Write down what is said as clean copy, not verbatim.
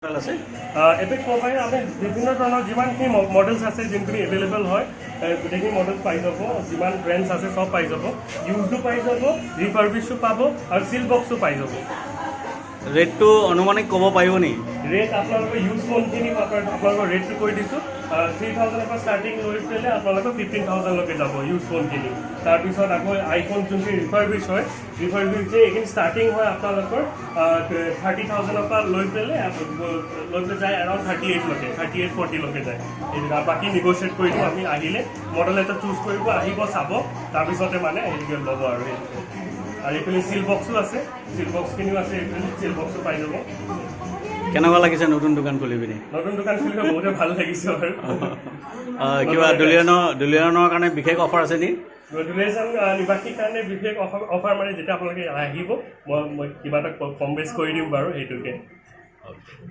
আছে epic mobile আমি বিভিন্ন ধৰণৰ যিমানখিনি মডেলছ আছে যোনখিনি এভেইলেবল হয় গোটেইখিনি মডেলছ পাই যাব যিমান ব্ৰেণ্ডছ আছে চব পাই যাব ইউজডো পাই যাব ৰিফাৰ্বিছো পাব আৰু চিল বক্সো পাই যাব ৰেটটো অনুমানিক ক'ব পাৰিব নি ৰেট আপোনালোকৰ ইউজ ফোনখিনি আপোনালোকৰ ৰেটটো কৈ দিছোঁ 3000 পৰা ষ্টাৰ্টিং লৈ পেলাই আপোনালোকৰ 15000লৈকে যাব ইউজ ফোনখিনি তাৰপিছত আকৌ আইফোন যোনখিনি ৰিফাৰ্বিছ হয় ৰিফাৰ্বিছ যে এইখিনি ষ্টাৰ্টিং হয় আপোনালোকৰ 30,000 পৰা লৈ পেলাই যায় এৰাউণ্ড 38লৈকে 38-40লৈকে যায় এইবিলাক বাকী নিগ'চিয়েট কৰি দিওঁ আমি আহিলে মডেল এটা চুজ কৰিব আহিব চাব তাৰপিছতে মানে হেৰিকৈ ল'ব আৰু এইফালে চিল বক্সো আছে চিল বক্সখিনিও আছে এইফালে চিল বক্সো পাই যাব কেনেকুৱা লাগিছে নতুন দোকান খুলি পিনি নতুন দোকান খুলিব বহুতে ভাল লাগিছে আৰু কিবা দুলীয়ানৰ কাৰণে বিশেষ অফাৰ আছে নি দুলীয়াজান নিবাসীৰ কাৰণে বিশেষ অফাৰ মানে যেতিয়া আপোনালোকে আহিব মই কিবা এটা কম বেছ কৰি দিম বাৰু সেইটোকে